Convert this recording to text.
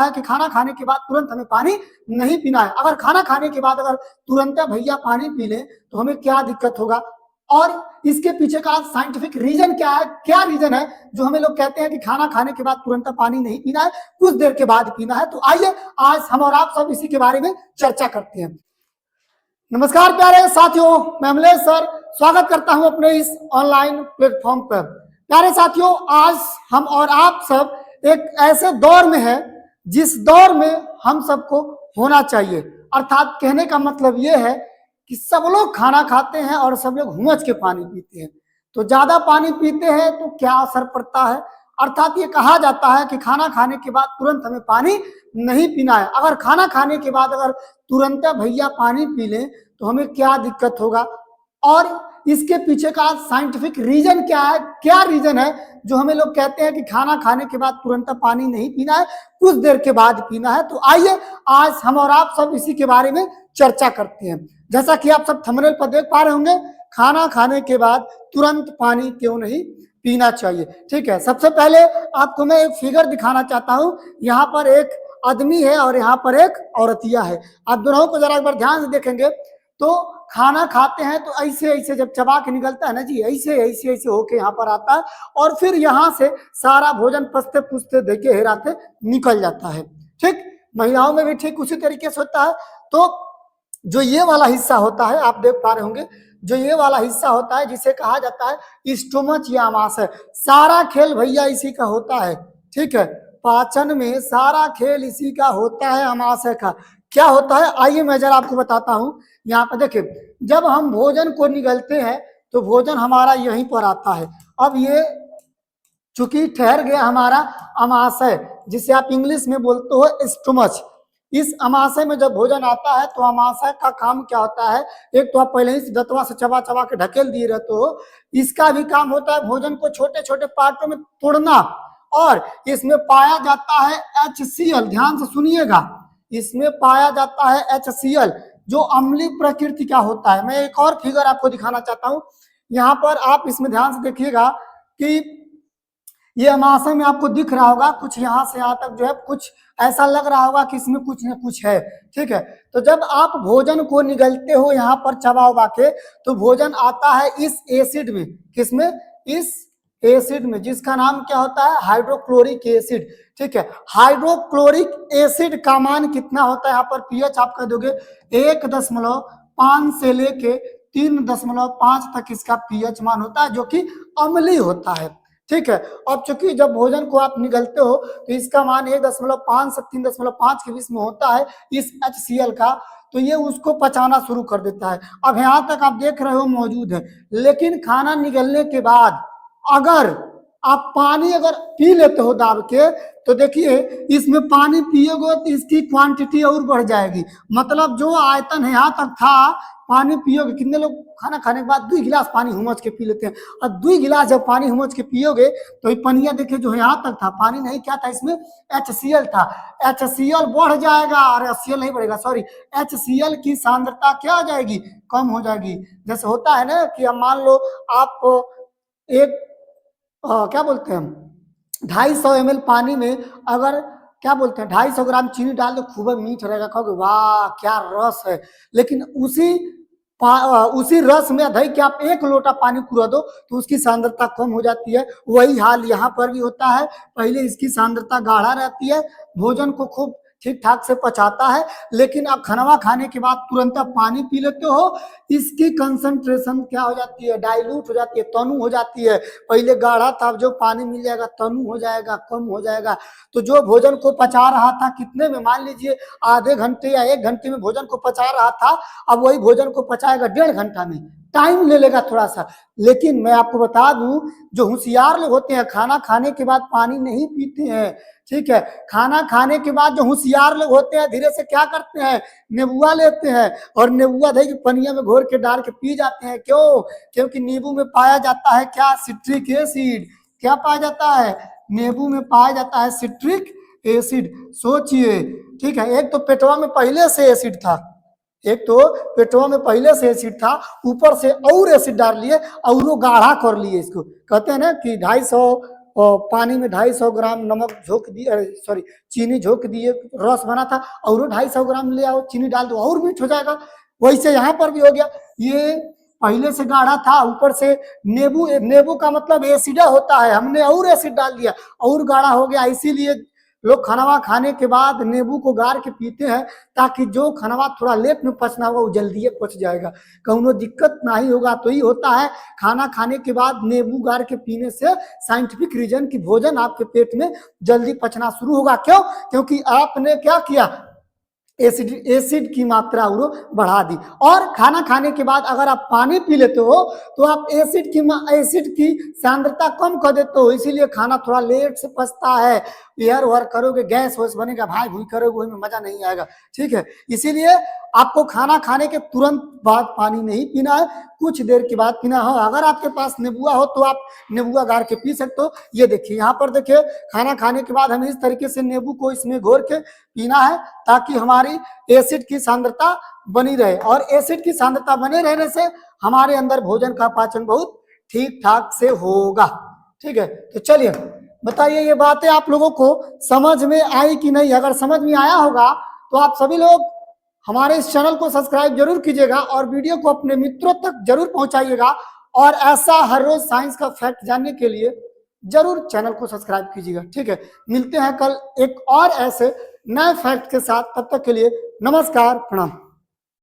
है कि खाना खाने के बाद तुरंत हमें पानी नहीं पीना है। अगर खाना खाने के बाद अगर तुरंत भैया पानी पी लें तो हमें क्या दिक्कत होगा, और इसके पीछे का साइंटिफिक रीजन क्या है, क्या रीजन है जो हमें लोग कहते हैं कि खाना खाने के बाद तुरंत पानी नहीं पीना है, कुछ देर के बाद पीना है। तो आइए आज हम और आप सब इसी के बारे में चर्चा करते हैं। नमस्कार प्यारे साथियों, मैं अमलेश सर स्वागत करता हूं अपने इस ऑनलाइन प्लेटफॉर्म पर। प्यारे साथियों, आज हम और आप सब एक ऐसे दौर में है जिस दौर में हम सबको होना चाहिए। अर्थात कहने का मतलब यह है कि सब लोग खाना खाते हैं और सब लोग हुमच के पानी पीते हैं। तो ज्यादा पानी पीते हैं तो क्या असर पड़ता है? अर्थात ये कहा जाता है कि खाना खाने के बाद तुरंत हमें पानी नहीं पीना है। अगर खाना खाने के बाद अगर तुरंत भैया पानी पी लें तो हमें क्या दिक्कत होगा, और इसके पीछे का साइंटिफिक रीजन क्या है, क्या रीजन है जो हमें लोग कहते हैं कि खाना खाने के बाद तुरंत पानी नहीं पीना है, कुछ देर के बाद पीना है। तो आइए आज हम और आप सब इसी के बारे में चर्चा करते हैं। जैसा कि आप सब थंबनेल पर देख पा रहे होंगे, खाना खाने के बाद तुरंत पानी क्यों नहीं पीना चाहिए। ठीक है, सबसे पहले आपको मैं एक फिगर दिखाना चाहता हूं। यहाँ पर एक आदमी है और यहाँ पर एक औरतिया है। आप दोनों को जरा एक बार ध्यान से देखेंगे तो खाना खाते हैं तो ऐसे ऐसे जब चबा के निकलता है ना जी, ऐसे ऐसे ऐसे होके यहाँ पर आता है और फिर यहाँ से सारा भोजन पसते पुसते देखे हेराते निकल जाता है। ठीक, महिलाओं में भी ठीक उसी तरीके से होता है। तो जो ये वाला हिस्सा होता है, आप देख पा रहे होंगे, जो ये वाला हिस्सा होता है जिसे कहा जाता है स्टोमच या अमाशय, सारा खेल भैया इसी का होता है। ठीक है, पाचन में सारा खेल इसी का होता है, अमाशय का। क्या होता है आइए मैं जरा आपको बताता हूं। यहाँ पर देखिए, जब हम भोजन को निगलते हैं तो भोजन हमारा यहीं पर आता है। अब ये चूंकि ठहर गया हमारा अमाशय, जिसे आप इंग्लिश में बोलते हो स्टोमच। इस अमाशय में जब भोजन आता है तो अमाशय का काम क्या होता है, एक तो आप पहले ही दतवा से चबा चबा के ढकेल दिए रहते हो, इसका भी काम होता है भोजन को छोटे छोटे पार्टों में तोड़ना। और इसमें पाया जाता है HCl, ध्यान से सुनिएगा, इसमें पाया जाता है HCl जो अम्लीय प्रकृति का होता है। मैं एक और फिगर आपको दिखाना चाहता हूं। यहाँ पर आप इसमें ध्यान से देखिएगा कि ये अमाशय में आपको दिख रहा होगा कुछ यहाँ से यहाँ तक जो है कुछ ऐसा लग रहा होगा कि इसमें कुछ न कुछ है। ठीक है, तो जब आप भोजन को निगलते हो यहाँ पर चबा उबा के तो भोजन आता है इस एसिड में। किसमें? इस एसिड में, जिसका नाम क्या होता है? Hydrochloric acid. ठीक है, हाइड्रोक्लोरिक एसिड का मान कितना होता है? यहाँ पर पीएच आप कह दोगे 1.5 से लेके 3.5 तक इसका पीएच मान होता है, जो कि अम्लीय होता है। ठीक है, अब चूंकि जब भोजन को आप निगलते हो तो इसका मान 1.5 से 3.5 के बीच में होता है इस HCl का, तो ये उसको पचाना शुरू कर देता है। अब यहाँ तक आप देख रहे हो मौजूद है, लेकिन खाना निगलने के बाद अगर आप पानी अगर पी लेते हो दाब के तो देखिए इसमें पानी पियोगे तो इसकी क्वांटिटी और बढ़ जाएगी। मतलब जो आयतन है यहाँ तक था, पानी पियोगे, कितने लोग खाना खाने के बाद 2 गिलास पानी हुमच के पी लेते हैं, और 2 गिलास जब पानी हुमच के पियोगे तो ये पनिया देखिए जो यहाँ तक था, पानी नहीं क्या था, इसमें HCl था। HCl बढ़ जाएगा, और HCl नहीं बढ़ेगा, सॉरी, HCl की सांद्रता क्या हो जाएगी? कम हो जाएगी। जैसे होता है ना कि अब मान लो आप एक क्या बोलते हैं 250 ml पानी में अगर क्या बोलते हैं 250 ग्राम चीनी डाल दो, खूब मीठ रहेगा, कहोगे वाह क्या रस है। लेकिन उसी रस में दही के आप 1 लोटा पानी पूरा दो तो उसकी सांद्रता कम हो जाती है। वही हाल यहाँ पर भी होता है, पहले इसकी सांद्रता गाढ़ा रहती है, भोजन को खूब ठीक ठाक से पचाता है, लेकिन आप खाना खाने के बाद तुरंत आप पानी पी लेते हो, इसकी कंसंट्रेशन क्या हो जाती है? डाइल्यूट हो जाती है, तनु हो जाती है। पहले गाढ़ा था, अब जो पानी मिल जाएगा तनु हो जाएगा, कम हो जाएगा। तो जो भोजन को पचा रहा था कितने में, मान लीजिए आधे घंटे या 1 घंटे में भोजन को पचा रहा था, अब वही भोजन को पचाएगा 1.5 घंटा में, टाइम ले लेगा थोड़ा सा। लेकिन मैं आपको बता दूं, जो होशियार लोग होते हैं खाना खाने के बाद पानी नहीं पीते हैं। ठीक है, खाना खाने के बाद जो होशियार लोग होते हैं धीरे से क्या करते हैं, नींबुआ लेते हैं और नींबुआ दही की पनिया में घोर के डाल के पी जाते हैं। क्यों? क्योंकि नींबू में पाया जाता है क्या? Citric acid. क्या पाया जाता है? नींबू में पाया जाता है सिट्रिक एसिड। सोचिए, ठीक है, एक तो पेटवा में पहले से एसिड था, एक तो पेटवा में पहले से एसिड था, ऊपर से और एसिड डाल लिए और वो गाढ़ा कर लिए। इसको कहते हैं ना कि 250 पानी में 250 ग्राम नमक झोंक दिए, सॉरी चीनी झोंक दिए, रस बना था और 250 ग्राम ले आओ, चीनी डाल दो और मीठ हो जाएगा। वैसे यहाँ पर भी हो गया, ये पहले से गाढ़ा था, ऊपर से नींबू, नींबू का मतलब एसिड होता है, हमने और एसिड डाल दिया और गाढ़ा हो गया। इसीलिए लोग खाना खाने के बाद नींबू को गार के पीते हैं, ताकि जो खाना थोड़ा लेट में पचना होगा वो जल्दी पच जाएगा, कौनो दिक्कत नहीं होगा। तो ये होता है खाना खाने के बाद नींबू गार के पीने से साइंटिफिक रीजन की भोजन आपके पेट में जल्दी पचना शुरू होगा। क्यों? क्योंकि आपने क्या किया, एसिड की मात्रा वो बढ़ा दी। और खाना खाने के बाद अगर आप पानी पी लेते हो तो आप एसिड की सांद्रता कम कर देते हो, इसीलिए खाना थोड़ा लेट से पचता है। एयर वर करोगे, गैस वैस बनेगा, भाई भूई करोगे, वही में मजा नहीं आएगा। ठीक है, इसीलिए आपको खाना खाने के तुरंत बाद पानी नहीं पीना है, कुछ देर के बाद पीना हो। अगर आपके पास नींबुआ हो तो आप नींबुआ गार के पी सकते हो। ये देखिए यहाँ पर देखिए, खाना खाने के बाद हमें इस तरीके से नींबू को इसमें घोर के पीना है, ताकि हमारी एसिड की सांद्रता बनी रहे, और एसिड की सांद्रता बने रहने से हमारे अंदर भोजन का पाचन बहुत ठीक ठाक से होगा। ठीक है, तो चलिए बताइए ये बातें आप लोगों को समझ में आई कि नहीं। अगर समझ में आया होगा तो आप सभी लोग हमारे इस चैनल को सब्सक्राइब जरूर कीजिएगा और वीडियो को अपने मित्रों तक जरूर पहुंचाइएगा। और ऐसा हर रोज साइंस का फैक्ट जानने के लिए जरूर चैनल को सब्सक्राइब कीजिएगा। ठीक है, मिलते हैं कल एक और ऐसे नए फैक्ट के साथ, तब तक के लिए नमस्कार, प्रणाम।